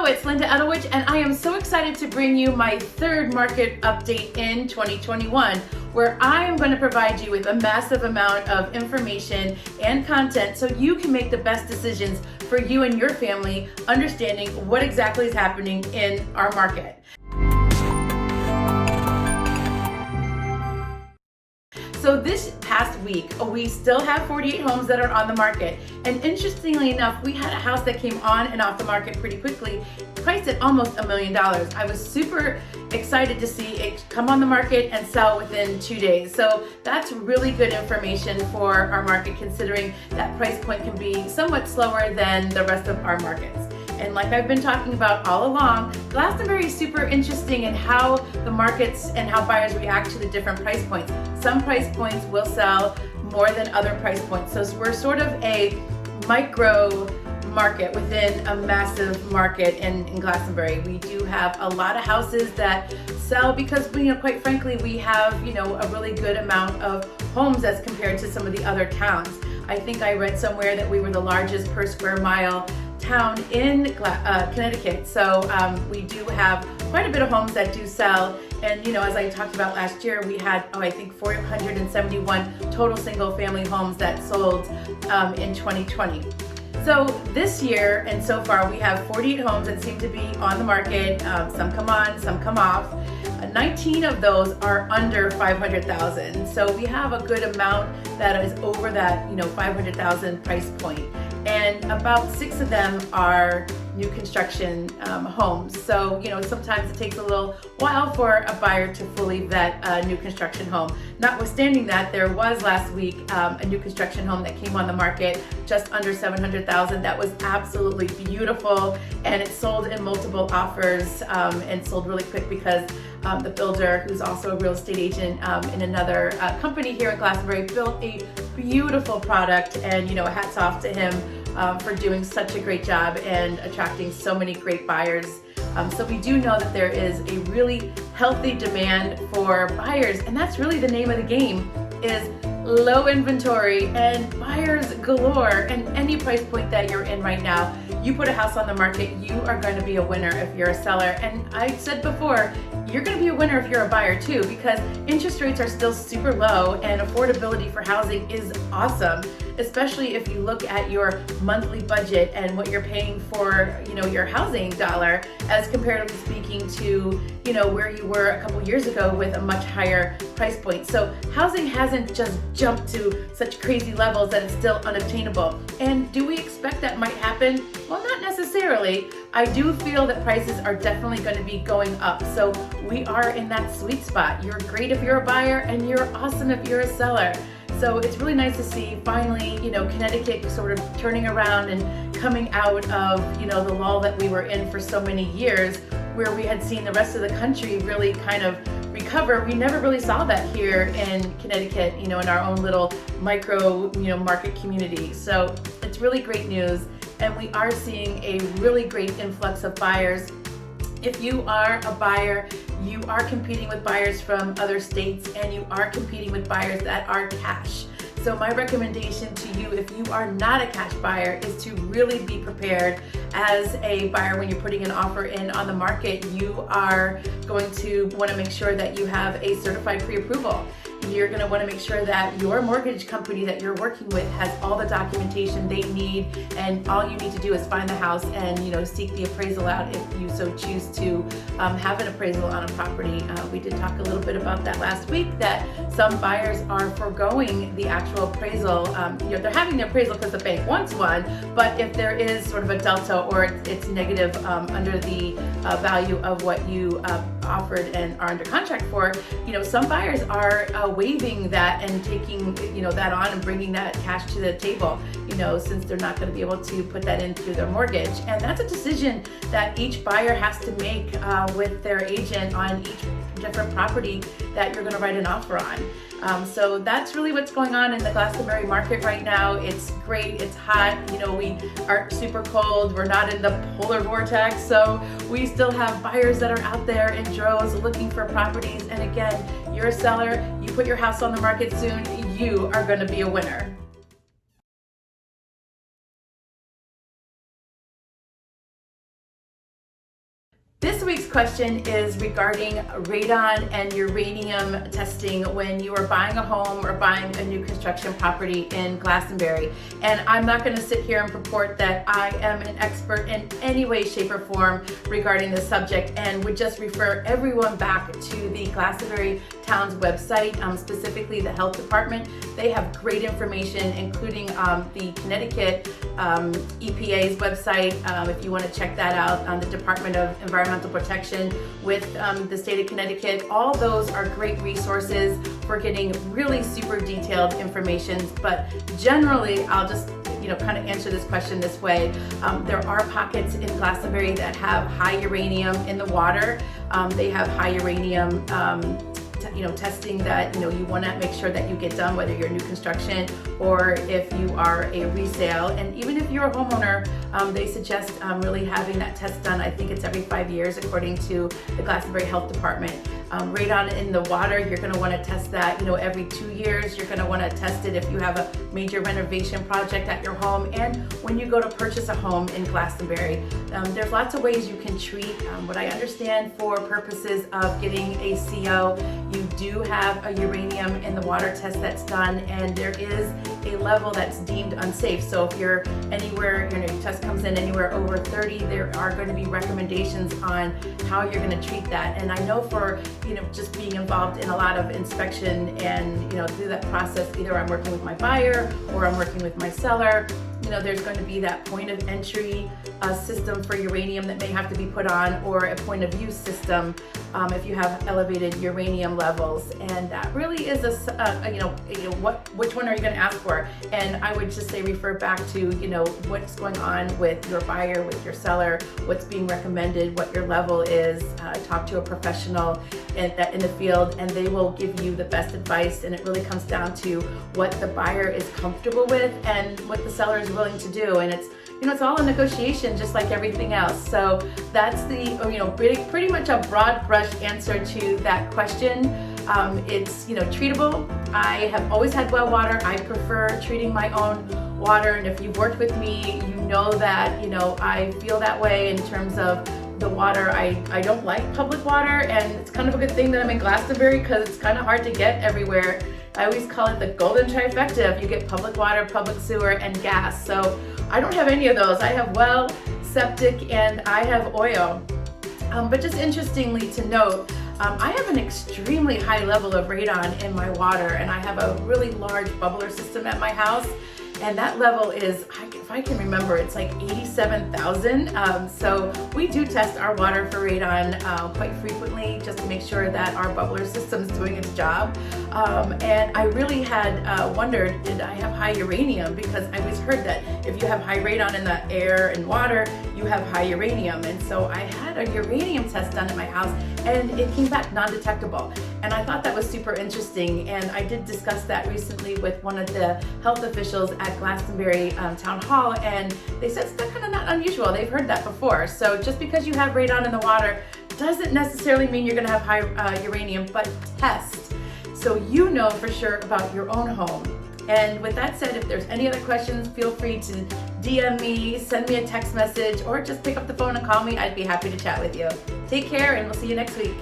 Hello, it's Linda Edowich, and I am so excited to bring you my third market update in 2021, where I am going to provide you with a massive amount of information and content so you can make the best decisions for you and your family, understanding what exactly is happening in our market. So this past week, we still have 48 homes that are on the market. And interestingly enough, we had a house that came on and off the market pretty quickly, priced at almost $1 million. I was super excited to see it come on the market and sell within 2 days. So that's really good information for our market, considering that price point can be somewhat slower than the rest of our markets. And like I've been talking about all along, Glastonbury is super interesting in how the markets and how buyers react to the different price points. Some price points will sell more than other price points. So we're sort of a micro market within a massive market in Glastonbury. We do have a lot of houses that sell because quite frankly, we have a really good amount of homes as compared to some of the other towns. I think I read somewhere that we were the largest per square mile town in Connecticut. So we do have quite a bit of homes that do sell. And as I talked about last year, we had, I think 471 total single family homes that sold in 2020. So this year and so far, we have 48 homes that seem to be on the market. Some come on, some come off. 19 of those are under 500,000. So we have a good amount that is over that 500,000 price point. And about 6 of them are new construction homes. So, sometimes it takes a little while for a buyer to fully vet a new construction home. Notwithstanding that, there was last week a new construction home that came on the market just under 700,000. That was absolutely beautiful, and it sold in multiple offers and sold really quick because the builder, who's also a real estate agent in another company here in Glastonbury, built a beautiful product, and hats off to him for doing such a great job and attracting so many great buyers. So we do know that there is a really healthy demand for buyers, and that's really the name of the game, is low inventory and buyers galore. And any price point that you're in right now, you put a house on the market, you are going to be a winner if you're a seller. And I said before, you're going to be a winner if you're a buyer too, because interest rates are still super low and affordability for housing is awesome, especially if you look at your monthly budget and what you're paying for, your housing dollar, as comparatively speaking to, where you were a couple years ago with a much higher price point. So housing hasn't just jumped to such crazy levels that it's still unobtainable. And do we expect that might happen? Well, not necessarily. I do feel that prices are definitely going to be going up. So we are in that sweet spot. You're great if you're a buyer, and you're awesome if you're a seller. So it's really nice to see finally, Connecticut sort of turning around and coming out of, the lull that we were in for so many years, where we had seen the rest of the country really kind of recover. We never really saw that here in Connecticut, in our own little micro, market community. So it's really great news. And we are seeing a really great influx of buyers. If you are a buyer, you are competing with buyers from other states, and you are competing with buyers that are cash. So my recommendation to you, if you are not a cash buyer, is to really be prepared as a buyer. When you're putting an offer in on the market, you are going to want to make sure that you have a certified pre-approval. You're going to want to make sure that your mortgage company that you're working with has all the documentation they need, and all you need to do is find the house and seek the appraisal out if you so choose to have an appraisal on a property. We did talk a little bit about that last week, that some buyers are foregoing the actual appraisal. They're having the appraisal because the bank wants one, but if there is sort of a delta or it's negative under the value of what you offered and are under contract for, some buyers are waiving that and taking that on and bringing that cash to the table, since they're not going to be able to put that into their mortgage. And that's a decision that each buyer has to make with their agent on each different property that you're going to write an offer on. So that's really what's going on in the Glastonbury market right now. It's great. It's hot. We aren't super cold. We're not in the polar vortex. So we still have buyers that are out there in droves looking for properties. And again, you're a seller. You put your house on the market soon. You are going to be a winner. This week's question is regarding radon and uranium testing when you are buying a home or buying a new construction property in Glastonbury. And I'm not going to sit here and purport that I am an expert in any way, shape, or form regarding this subject, and would just refer everyone back to the Glastonbury town's website, specifically the health department. They have great information, including the Connecticut EPA's website, if you want to check that out, on the Department of Environmental Protection with the state of Connecticut. All those are great resources for getting really super detailed information. But generally, I'll just kind of answer this question this way. There are pockets in Glastonbury that have high uranium in the water. They have high uranium testing that you want to make sure that you get done, whether you're new construction or if you are a resale. And even if you're a homeowner, they suggest really having that test done. I think it's every 5 years according to the Glastonbury Health Department. Radon in the water, you're going to want to test that every 2 years. You're going to want to test it if you have a major renovation project at your home, and when you go to purchase a home in Glastonbury. There's lots of ways you can treat. What I understand, for purposes of getting a CO, you do have a uranium in the water test that's done, and there is a level that's deemed unsafe. So if you're anywhere, your test comes in anywhere over 30, there are going to be recommendations on how you're going to treat that. And I know for just being involved in a lot of inspection and through that process, either I'm working with my buyer or I'm working with my seller, there's going to be that point of entry system for uranium that may have to be put on, or a point of use system if you have elevated uranium levels. And that really is which one are you going to ask for? And I would just say refer back to what's going on with your buyer, with your seller, what's being recommended, what your level is. Talk to a professional in the field, and they will give you the best advice. And it really comes down to what the buyer is comfortable with and what the seller is willing to do. And it's all a negotiation, just like everything else. So that's the pretty much a broad brush answer to that question. It's treatable. I have always had well water. I prefer treating my own water, and if you've worked with me, you know that I feel that way in terms of the water. I don't like public water, and it's kind of a good thing that I'm in Glastonbury because it's kind of hard to get everywhere. I always call it the golden trifecta. If you get public water, public sewer, and gas. So I don't have any of those. I have well, septic, and I have oil. But just interestingly to note, I have an extremely high level of radon in my water, and I have a really large bubbler system at my house. And that level is, if I can remember, it's like 87,000. So we do test our water for radon quite frequently, just to make sure that our bubbler system is doing its job. And I really had wondered, did I have high uranium? Because I always heard that if you have high radon in the air and water, you have high uranium. And so I had a uranium test done at my house, and it came back non-detectable. And I thought that was super interesting. And I did discuss that recently with one of the health officials at Glastonbury Town Hall, and they said it's kind of not unusual. They've heard that before. So just because you have radon in the water doesn't necessarily mean you're going to have high uranium, but test so you know for sure about your own home. And with that said, if there's any other questions, feel free to DM me, send me a text message, or just pick up the phone and call me. I'd be happy to chat with you. Take care, and we'll see you next week.